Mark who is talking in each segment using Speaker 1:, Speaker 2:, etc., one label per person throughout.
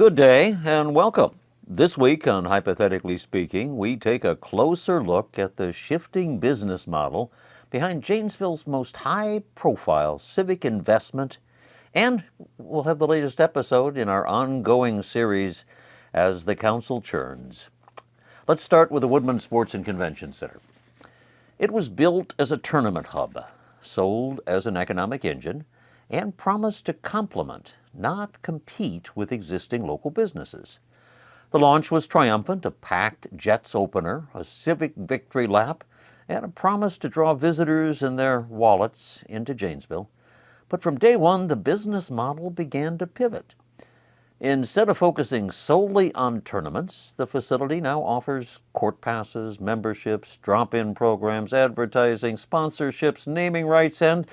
Speaker 1: Good day and welcome. This week on Hypothetically Speaking, we take a closer look at the shifting business model behind Janesville's most high-profile civic investment, and we'll have the latest episode in our ongoing series as the council churns. Let's start with the Woodman Sports and Convention Center. It was built as a tournament hub, sold as an economic engine, and promised to complement, not compete with existing local businesses. The launch was triumphant, a packed Jets opener, a civic victory lap, and a promise to draw visitors and their wallets into Janesville. But from day one, the business model began to pivot. Instead of focusing solely on tournaments, the facility now offers court passes, memberships, drop-in programs, advertising, sponsorships, naming rights, and,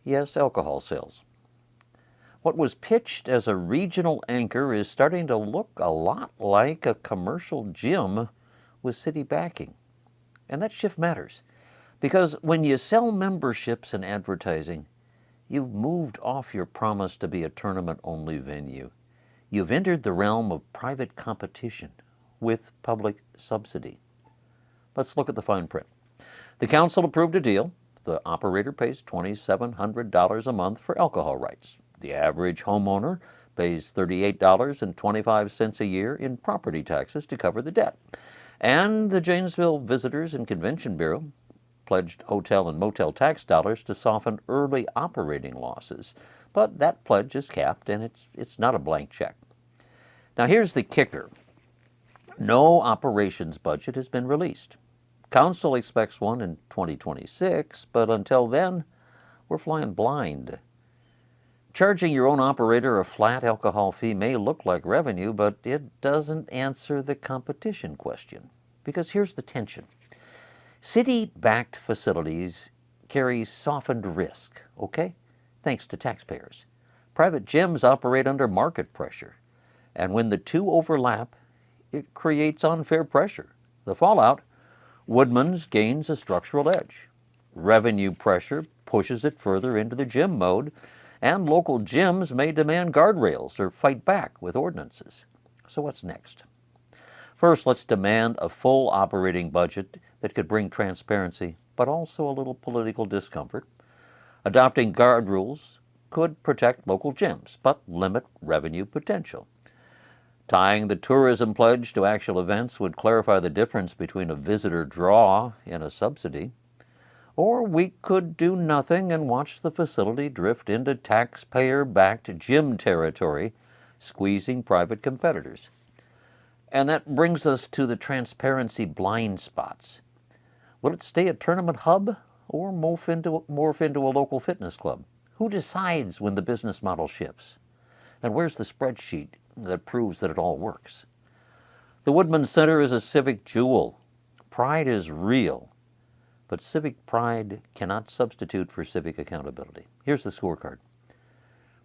Speaker 1: yes, alcohol sales. What was pitched as a regional anchor is starting to look a lot like a commercial gym with city backing. And that shift matters, because when you sell memberships and advertising, you've moved off your promise to be a tournament-only venue. You've entered the realm of private competition with public subsidy. Let's look at the fine print. The council approved a deal. The operator pays $2,700 a month for alcohol rights. The average homeowner pays $38.25 a year in property taxes to cover the debt. And the Janesville Visitors and Convention Bureau pledged hotel and motel tax dollars to soften early operating losses. But that pledge is capped, and it's not a blank check. Now here's the kicker. No operations budget has been released. Council expects one in 2026, but until then, we're flying blind. Charging your own operator a flat alcohol fee may look like revenue, but it doesn't answer the competition question. Because here's the tension. City-backed facilities carry softened risk, okay? Thanks to taxpayers. Private gyms operate under market pressure. And when the two overlap, it creates unfair pressure. The fallout, Woodman's gains a structural edge. Revenue pressure pushes it further into the gym mode, and local gyms may demand guardrails or fight back with ordinances. So what's next? First, let's demand a full operating budget that could bring transparency, but also a little political discomfort. Adopting guard rules could protect local gyms, but limit revenue potential. Tying the tourism pledge to actual events would clarify the difference between a visitor draw and a subsidy. Or we could do nothing and watch the facility drift into taxpayer-backed gym territory, squeezing private competitors. And that brings us to the transparency blind spots. Will it stay a tournament hub or morph into a local fitness club? Who decides when the business model shifts? And where's the spreadsheet that proves that it all works? The Woodman Center is a civic jewel. Pride is real. But civic pride cannot substitute for civic accountability. Here's the scorecard.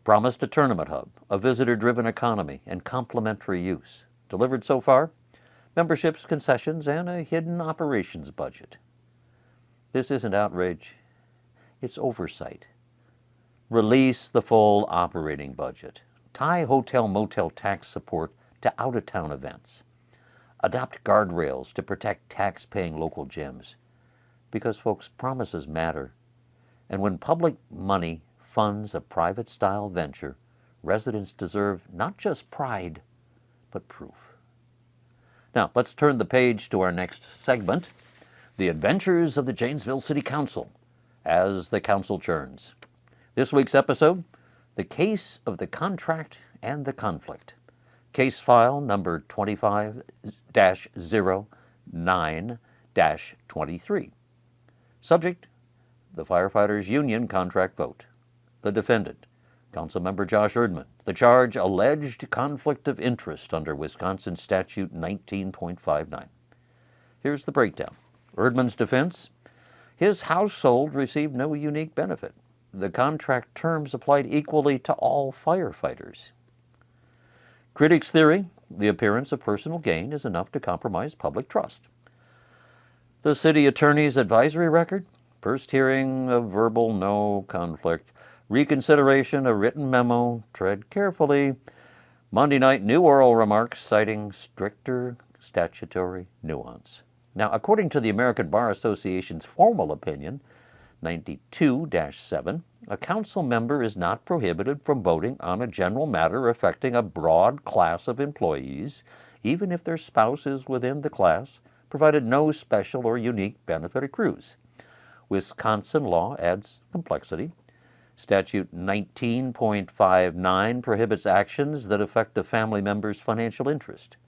Speaker 1: Promised a tournament hub, a visitor-driven economy, and complementary use. Delivered so far? Memberships, concessions, and a hidden operations budget. This isn't outrage. It's oversight. Release the full operating budget. Tie hotel-motel tax support to out-of-town events. Adopt guardrails to protect tax-paying local gyms. Because, folks, promises matter. And when public money funds a private-style venture, residents deserve not just pride, but proof. Now, let's turn the page to our next segment, The Adventures of the Janesville City Council, as the council churns. This week's episode, The Case of the Contract and the Conflict. Case file number 25-09-23. Subject, the Firefighters Union contract vote. The defendant, Councilmember Josh Erdman. The charge, alleged conflict of interest under Wisconsin Statute 19.59. Here's the breakdown. Erdman's defense, his household received no unique benefit. The contract terms applied equally to all firefighters. Critics' theory, the appearance of personal gain is enough to compromise public trust. The city attorney's advisory record, first hearing of verbal no conflict, reconsideration, a written memo, tread carefully, Monday night, new oral remarks citing stricter statutory nuance. Now, according to the American Bar Association's formal opinion, 92-7, a council member is not prohibited from voting on a general matter affecting a broad class of employees, even if their spouse is within the class, provided no special or unique benefit accrues. Wisconsin law adds complexity. Statute 19.59 prohibits actions that affect a family member's financial interest.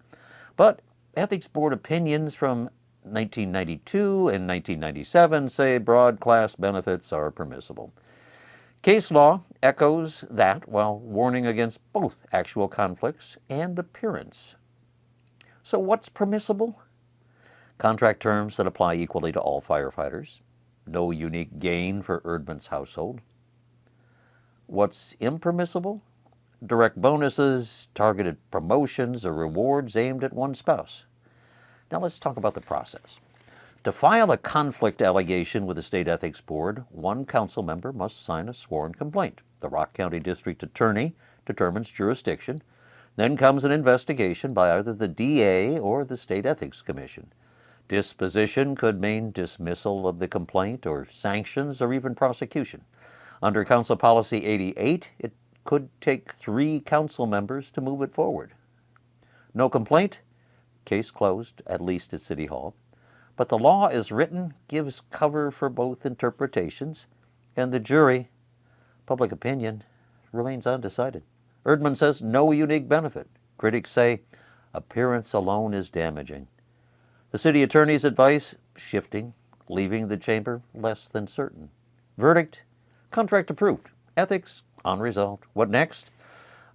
Speaker 1: But Ethics Board opinions from 1992 and 1997 say broad class benefits are permissible. Case law echoes that while warning against both actual conflicts and appearance. So what's permissible? Contract terms that apply equally to all firefighters. No unique gain for Erdman's household. What's impermissible? Direct bonuses, targeted promotions, or rewards aimed at one spouse. Now let's talk about the process. To file a conflict allegation with the State Ethics Board, one council member must sign a sworn complaint. The Rock County District Attorney determines jurisdiction. Then comes an investigation by either the DA or the State Ethics Commission. Disposition could mean dismissal of the complaint or sanctions or even prosecution. Under Council Policy 88, it could take 3 council members to move it forward. No complaint? Case closed, at least at City Hall. But the law as written gives cover for both interpretations, and the jury, public opinion, remains undecided. Erdman says no unique benefit. Critics say appearance alone is damaging. The city attorney's advice, shifting, leaving the chamber less than certain. Verdict, contract approved. Ethics, unresolved. What next?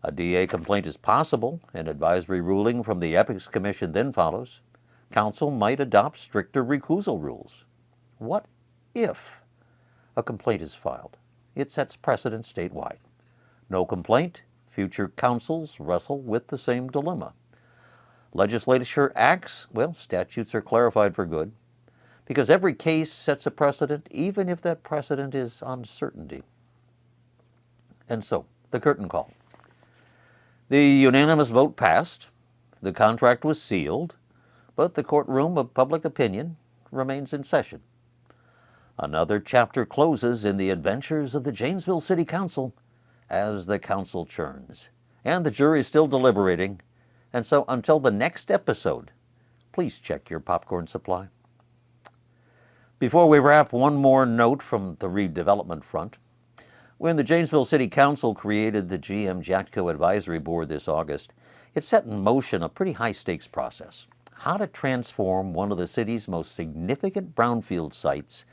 Speaker 1: A DA complaint is possible. An advisory ruling from the Ethics Commission then follows. Council might adopt stricter recusal rules. What if a complaint is filed? It sets precedent statewide. No complaint, future councils wrestle with the same dilemma. Legislature acts, well, statutes are clarified for good, because every case sets a precedent, even if that precedent is uncertainty. And so, the curtain call. The unanimous vote passed, the contract was sealed, but the courtroom of public opinion remains in session. Another chapter closes in the adventures of the Janesville City Council as the council churns. And the jury is still deliberating, and so until the next episode, please check your popcorn supply. Before we wrap, one more note from the redevelopment front. When the Janesville City Council created the JATVMedia Advisory Board this August, it set in motion a pretty high-stakes process. How to transform one of the city's most significant brownfield sites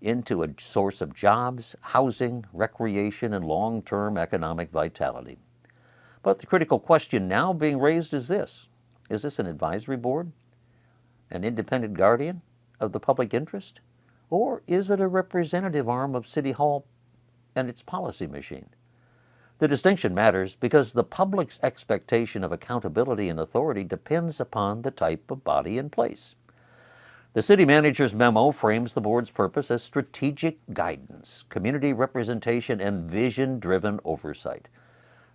Speaker 1: into a source of jobs, housing, recreation, and long-term economic vitality. But the critical question now being raised is this. Is this an advisory board? An independent guardian of the public interest? Or is it a representative arm of City Hall and its policy machine? The distinction matters because the public's expectation of accountability and authority depends upon the type of body in place. The city manager's memo frames the board's purpose as strategic guidance, community representation, and vision-driven oversight.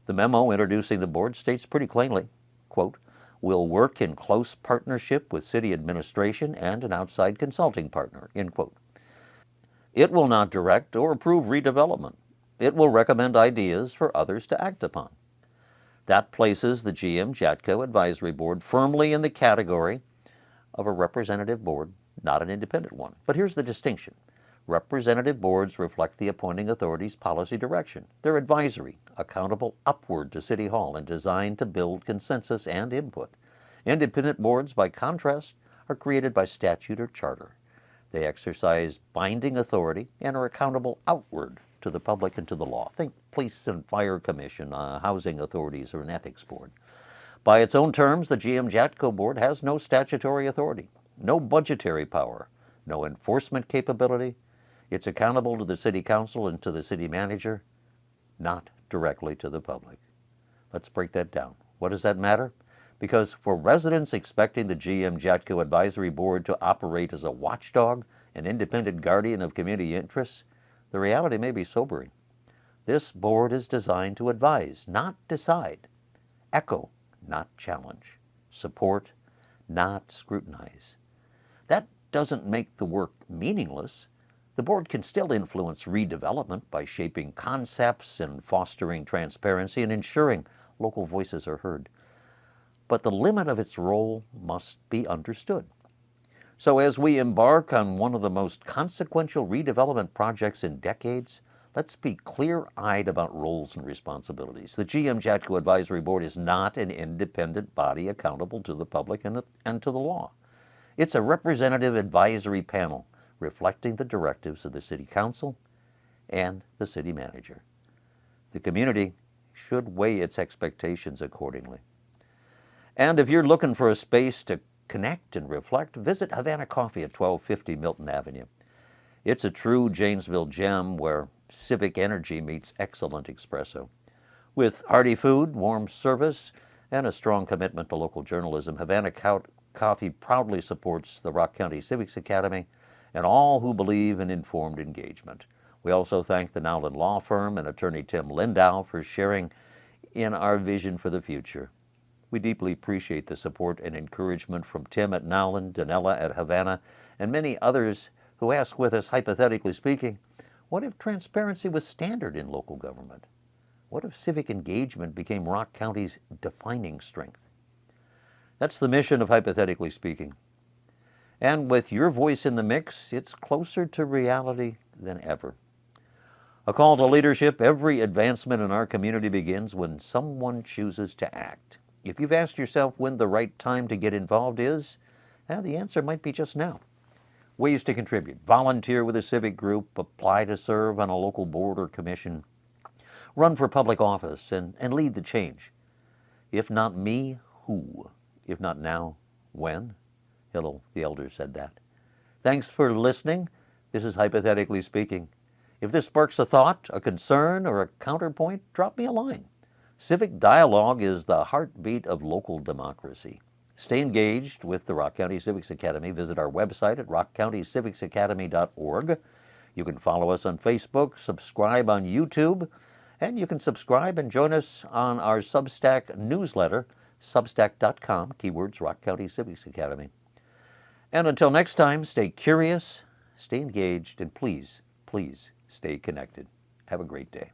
Speaker 1: The memo introducing the board states pretty plainly, quote, "Will work in close partnership with city administration and an outside consulting partner," end quote. It will not direct or approve redevelopment. It will recommend ideas for others to act upon. That places the JATVMedia Advisory Board firmly in the category of a representative board, not an independent one. But here's the distinction. Representative boards reflect the appointing authority's policy direction. They're advisory, accountable upward to City Hall, and designed to build consensus and input. Independent boards, by contrast, are created by statute or charter. They exercise binding authority and are accountable outward to the public and to the law. Think police and fire commission, housing authorities, or an ethics board. By its own terms, the JATVMedia board has no statutory authority, no budgetary power, no enforcement capability. It's accountable to the city council and to the city manager, not directly to the public. Let's break that down. What does that matter? Because for residents expecting the JATVMedia Advisory Board to operate as a watchdog, an independent guardian of community interests, the reality may be sobering. This board is designed to advise, not decide. Echo, not challenge. Support, not scrutinize. That doesn't make the work meaningless. The board can still influence redevelopment by shaping concepts and fostering transparency and ensuring local voices are heard. But the limit of its role must be understood. So as we embark on one of the most consequential redevelopment projects in decades, let's be clear-eyed about roles and responsibilities. The GM-JATCO Advisory Board is not an independent body accountable to the public and to the law. It's a representative advisory panel reflecting the directives of the City Council and the City Manager. The community should weigh its expectations accordingly. And if you're looking for a space to connect and reflect, visit Havana Coffee at 1250 Milton Avenue. It's a true Janesville gem where civic energy meets excellent espresso. With hearty food, warm service, and a strong commitment to local journalism, Havana Coffee proudly supports the Rock County Civics Academy and all who believe in informed engagement. We also thank the Nowlin Law Firm and attorney Tim Lindau for sharing in our vision for the future. We deeply appreciate the support and encouragement from Tim at Nowlin, Danella at Havana, and many others who ask with us, hypothetically speaking, what if transparency was standard in local government? What if civic engagement became Rock County's defining strength? That's the mission of Hypothetically Speaking. And with your voice in the mix, it's closer to reality than ever. A call to leadership. Every advancement in our community begins when someone chooses to act. If you've asked yourself when the right time to get involved is, the answer might be just now. Ways to contribute: volunteer with a civic group, apply to serve on a local board or commission, run for public office, and lead the change. If not me, who? If not now, when? Hello, the elder said that. Thanks for listening. This is Hypothetically Speaking. If this sparks a thought, a concern, or a counterpoint, drop me a line. Civic dialogue is the heartbeat of local democracy. Stay engaged with the Rock County Civics Academy. Visit our website at rockcountycivicsacademy.org. You can follow us on Facebook, subscribe on YouTube, and you can subscribe and join us on our Substack newsletter, substack.com, keywords Rock County Civics Academy. And until next time, stay curious, stay engaged, and please, please stay connected. Have a great day.